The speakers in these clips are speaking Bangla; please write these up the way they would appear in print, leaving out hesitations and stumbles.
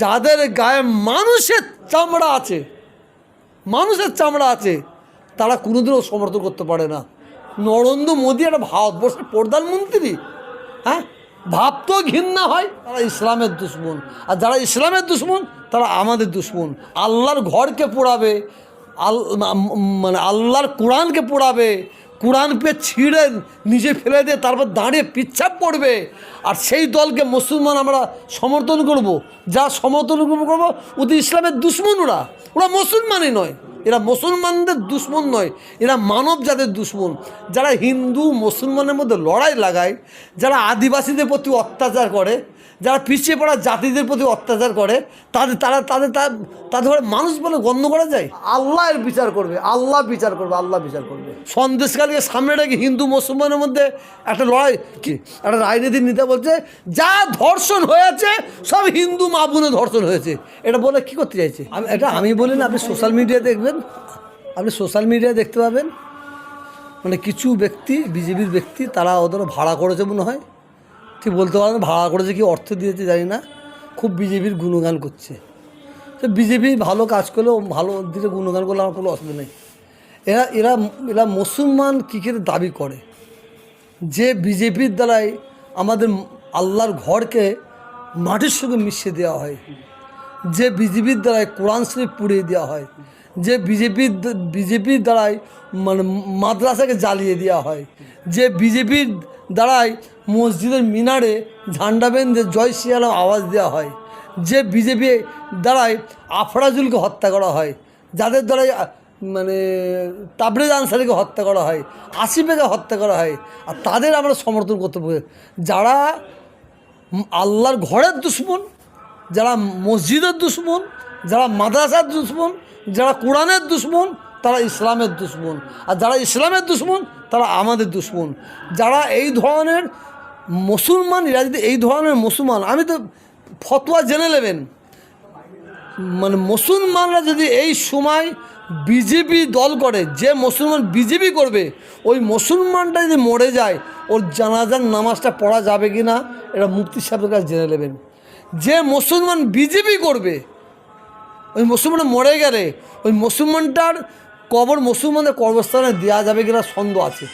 যাদের গায়ে মানুষের চামড়া আছে, মানুষের চামড়া আছে, তারা কোনোদিনও সমর্থন করতে পারে না। নরেন্দ্র মোদী একটা ভারতবর্ষের প্রধানমন্ত্রী, হ্যাঁ, ভাবতেও ঘৃণা হয়। তারা ইসলামের দুশ্মন, আর যারা ইসলামের দুশ্মন তারা আমাদের দুশ্মন। আল্লাহর ঘরকে পোড়াবে, মানে আল্লাহর কোরআনকে পোড়াবে, কোরআনকে ছিঁড়ে নিজে ফেলে দিয়ে তারপর দাঁড়িয়ে পিচ্ছাপ পড়বে। আর সেই দলকে মুসলমান আমরা সমর্থন করব, যা সমর্থন করবো ওদের ইসলামের দুশ্মন। ওরা ওরা মুসলমানই নয়, এরা মুসলমানদের দুশ্মন নয়, এরা মানব জাতের দুশ্মন। যারা হিন্দু মুসলমানের মধ্যে লড়াই লাগায়, যারা আদিবাসীদের প্রতি অত্যাচার করে, যারা পিছিয়ে পড়া জাতিদের প্রতি অত্যাচার করে, তাদের মানুষ বলে গণ্য করা যায়। আল্লাহ এর বিচার করবে, আল্লাহ বিচার করবে, আল্লাহ বিচার করবে। সন্দেশকালীকে সামনে রেখে হিন্দু মুসলমানের মধ্যে একটা লড়াই, কি একটা রাজনীতি নিতে বলছে, যা ধর্ষণ হয়েছে সব হিন্দু মা বোনে ধর্ষণ হয়েছে, এটা বলে কি করতে চাইছে? আমি বলি না, আপনি সোশ্যাল মিডিয়ায় দেখবেন, আপনি সোশ্যাল মিডিয়ায় দেখতে পাবেন, মানে কিছু ব্যক্তি, বিজেপির ব্যক্তি, তারা ওদের ভাড়া করেছে মনে হয়, ঠিক বলতে পারেন ভাড়া করেছে কি অর্থ দিয়েছে জানি না, খুব বিজেপির গুণগান করছে। তো বিজেপি ভালো কাজ করলেও, ভালো দিকে গুণগান করলে আমার কোনো অসুবিধা নেই। এরা এরা এরা মুসলমান কী করে দাবি করে যে বিজেপির দ্বারাই আমাদের আল্লাহর ঘরকে মাটির সঙ্গে মিশিয়ে দেওয়া হয়, যে বিজেপির দ্বারাই কোরআন শরীফ পুড়িয়ে দেওয়া হয়, যে বিজেপির দ্বারাই মানে মাদ্রাসাকে জ্বালিয়ে দেওয়া হয়, যে বিজেপির দ্বারাই মসজিদের মিনারে ঝান্ডা বেঁধে জয় শ্রীরাম আওয়াজ দেওয়া হয়, যে বিজেপি দ্বারাই আফরাজুলকে হত্যা করা হয়, যাদের দ্বারাই মানে তাবরেজ আনসারিকে হত্যা করা হয়, আসিফেকে হত্যা করা হয়, আর তাদের আমরা সমর্থন করতে পারি। যারা আল্লাহর ঘরের দুশ্মন, যারা মসজিদের দুশ্মন, যারা মাদ্রাসার দুশ্মন, যারা কোরআনের দুশ্মন, তারা ইসলামের দুশ্মন। আর যারা ইসলামের দুশ্মন তারা আমাদের দুশ্মন। যারা এই ধরনের মুসলমান, এরা যদি এই ধরনের মুসলমান, আমি তো ফতোয়া জেনে নেবেন, মানে মুসলমানরা যদি এই সময় বিজেপি দল করে, যে মুসলমান বিজেপি করবে, ওই মুসলমানটা যদি মরে যায়, ওর জানাজার নামাজটা পড়া যাবে কি না এটা মুফতি সাহেবের কাছে জেনে নেবেন। যে মুসলমান বিজেপি করবে, ওই মুসলমান মরে গেলে ওই মুসলমানটার কবর মুসলমানদের কবরস্থানে দেওয়া যাবে কিনা সন্দেহ আছে।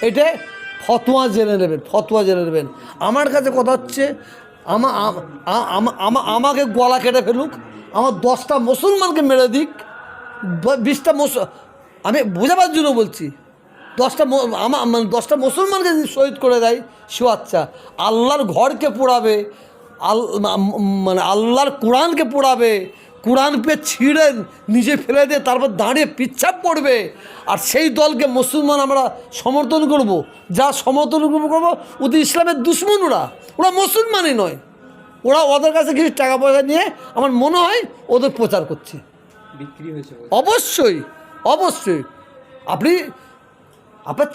এটা ফতোয়া জেনে নেবেন, ফতোয়া জেনে নেবেন। আমার কাছে কথা হচ্ছে, আমাকে গলা কেটে ফেলুক, আমার 10টা মুসলমানকে মেরে দিক, 20টা আমি বোঝাবার জন্য বলছি, 10টা মুসলমানকে যদি শহীদ করে দেয় সে আচ্ছা। আল্লাহর ঘরকে পোড়াবে, মানে আল্লাহর কোরআনকে পোড়াবে, কোরআনকে ছিঁড়ে নিজে ফেলে দিয়ে তারপর দাঁড়িয়ে পিচ্ছাপ পড়বে। আর সেই দলকে মুসলমান আমরা সমর্থন করব, যা সমর্থন করবো ওদের ইসলামের দুশ্মন। ওরা ওরা মুসলমানই নয়, ওরা ওদের কাছে কিছু টাকা পয়সা নিয়ে আমার মনে হয় ওদের প্রচার করছে, বিক্রি হয়েছে। অবশ্যই অবশ্যই আপনার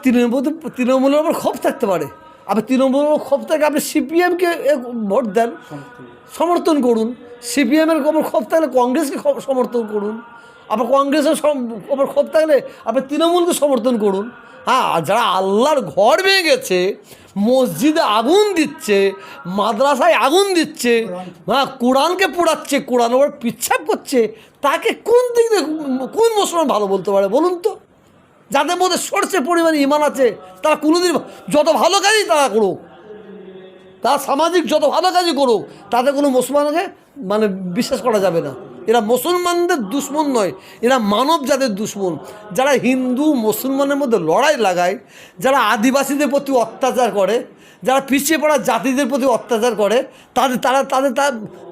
তৃণমূলের ওপর ক্ষোভ থাকতে পারে, আপনি তৃণমূলের ক্ষোভ থেকে আপনি সিপিএমকে ভোট দেন, সমর্থন করুন। সিপিএমের ওপর ক্ষোভ থাকলে কংগ্রেসকে সমর্থন করুন, আবার কংগ্রেসের ওপর ক্ষোভ থাকলে আপনি তৃণমূলকে সমর্থন করুন। হ্যাঁ, যারা আল্লাহর ঘর ভেঙে গেছে, মসজিদে আগুন দিচ্ছে, মাদ্রাসায় আগুন দিচ্ছে, হ্যাঁ, কোরআনকে পোড়াচ্ছে, কোরআন ওপর পিচ্ছাপ করছে, তাকে কোন দিক দিয়ে কোন মুসলমান ভালো বলতে পারে বলুন তো? যাদের মধ্যে সরষে পরিমাণে ইমান আছে তারা কোনোদিন, যত ভালো কাজই তারা করুক, তারা সামাজিক যত ভালো কাজই করুক, তাতে কোনো মুসলমানকে মানে বিশ্বাস করা যাবে না। এরা মুসলমানদের দুশ্মন নয়, এরা মানব জাতের দুশ্মন। যারা হিন্দু মুসলমানের মধ্যে লড়াই লাগায়, যারা আদিবাসীদের প্রতি অত্যাচার করে, যারা পিছিয়ে পড়া জাতিদের প্রতি অত্যাচার করে,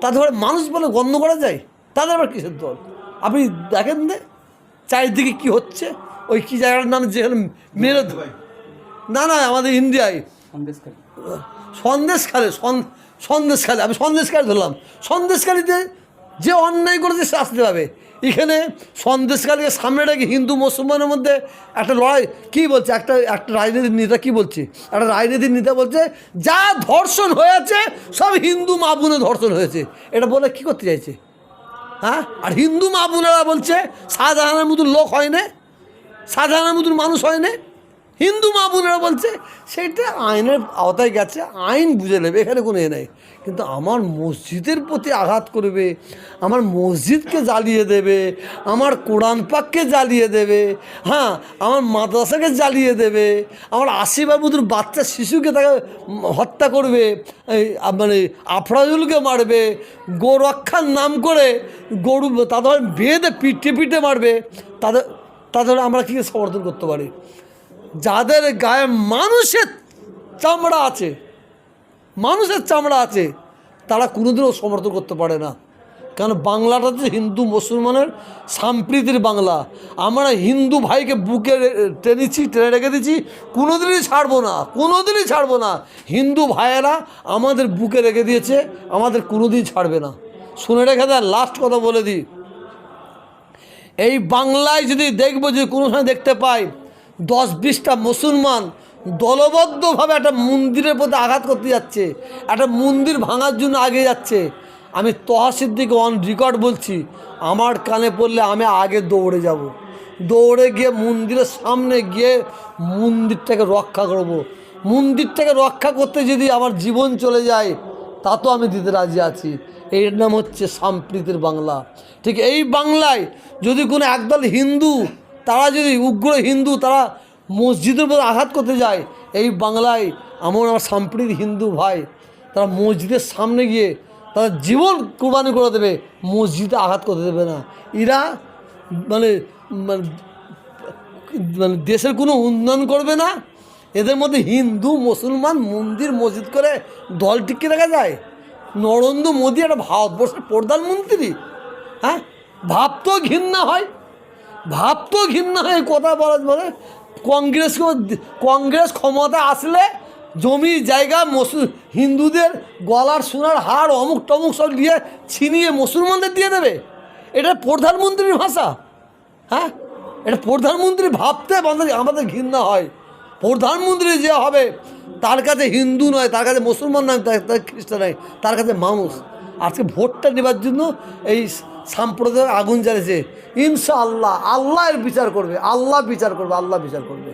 তাদের মানুষ বলে গণ্য করা যায়। তাদের আবার কিসের দল? আপনি দেখেন না চারিদিকে কি হচ্ছে, ওই কী জায়গাটার নাম যেখানে মেরে, না আমাদের ইন্ডিয়ায় সন্দেশখালী, আমি সন্দেশখালী ধরলাম, সন্দেশখালীতে যে অন্যায় করেছে সে আসতে পাবে। এখানে সন্দেশখালীকে সামনে রেখে হিন্দু মুসলমানের মধ্যে একটা লড়াই, কী বলছে, একটা রাজনীতির নেতা কী বলছে, একটা রাজনীতির নেতা বলছে, যা ধর্ষণ হয়েছে সব হিন্দু মা বোনে ধর্ষণ হয়েছে, এটা বলে কী করতে চাইছে? হ্যাঁ, আর হিন্দু মা বোনেরা বলছে শাহজাহানের মতন লোক হয় না, শাহজাহানের মতন মানুষ হয় না। হিন্দু মা বোনেরা বলছে সেইটা আইনের আওতায় গেছে, আইন বুঝে নেবে, এখানে কোনো এ নেই। কিন্তু আমার মসজিদের প্রতি আঘাত করবে, আমার মসজিদকে জ্বালিয়ে দেবে, আমার কোরআন পাককে জ্বালিয়ে দেবে, হ্যাঁ আমার মাদ্রাসাকে জ্বালিয়ে দেবে, আমার আশিবাবুদের বাচ্চা শিশুকে তাকে হত্যা করবে, এই মানে আফরাজুলকে মারবে, গো রক্ষার নাম করে গরু তাদের বেঁধে পিঠে পিঠে মারবে, তাদের আমরা কী সমর্থন করতে পারি? যাদের গায়ে মানুষের চামড়া আছে, মানুষের চামড়া আছে, তারা কোনোদিনও সমর্থন করতে পারে না। কারণ বাংলাটা তো হিন্দু মুসলমানের সম্প্রীতির বাংলা। আমরা হিন্দু ভাইকে বুকে টেনে রেখে দিচ্ছি, কোনোদিনই ছাড়বো না, কোনোদিনই ছাড়বো না। হিন্দু ভাইয়েরা আমাদের বুকে রেখে দিয়েছে, আমাদের কোনোদিন ছাড়বে না। শুনে রেখে দেয়, লাস্ট কথা বলে দিই, এই বাংলায় যদি দেখবো, যদি কোনো সময় দেখতে পাই 10-20টা মুসলমান দলবদ্ধভাবে একটা মন্দিরের প্রতি আঘাত করতে যাচ্ছে, একটা মন্দির ভাঙার জন্য আগে যাচ্ছে, আমি তহাসির দিকে অন রেকর্ড বলছি, আমার কানে পড়লে আমি আগে দৌড়ে যাব, দৌড়ে গিয়ে মন্দিরের সামনে গিয়ে মন্দিরটাকে রক্ষা করব। মন্দিরটাকে রক্ষা করতে যদি আমার জীবন চলে যায়, তা তো আমি দিতে রাজি আছি। এর নাম হচ্ছে সম্প্রীতির বাংলা। ঠিক এই বাংলায় যদি কোনো একদল হিন্দু, তারা যদি উগ্র হিন্দু, তারা মসজিদের উপর আঘাত করতে যায়, এই বাংলায় আমার সম্প্রীতি হিন্দু ভাই, তারা মসজিদের সামনে গিয়ে তারা জীবন কোরবানি করে দেবে, মসজিদে আঘাত করতে দেবে না। এরা মানে মানে দেশের কোনো উন্নয়ন করবে না। এদের মধ্যে হিন্দু মুসলমান মন্দির মসজিদ করে দল টিকে রাখা যায়? নরেন্দ্র মোদী একটা ভারতবর্ষের প্রধানমন্ত্রী, হ্যাঁ, ভাবতেও ঘৃণা হয়, ভাবতেও ঘৃণা হয় কথা বলে। কংগ্রেস ক্ষমতা আসলে জমি জায়গা হিন্দুদের গলার সোনার হাড় অমুক টমুক সব দিয়ে ছিনিয়ে মুসলমানদের দিয়ে দেবে? এটা প্রধানমন্ত্রীর ভাষা? হ্যাঁ, এটা প্রধানমন্ত্রী ভাবতে আমাদের ঘৃণা হয়। প্রধানমন্ত্রী যে হবে, তার কাছে হিন্দু নয়, তার কাছে মুসলমান নয়, তার খ্রিস্টান নয়, তার কাছে মানুষ। আজকে ভোটটা নেবার জন্য এই সাম্প্রদায়িক আগুন জ্বালিয়েছে। ইনশাআল্লাহ আল্লাহ এর বিচার করবে, আল্লাহ বিচার করবে, আল্লাহ বিচার করবে।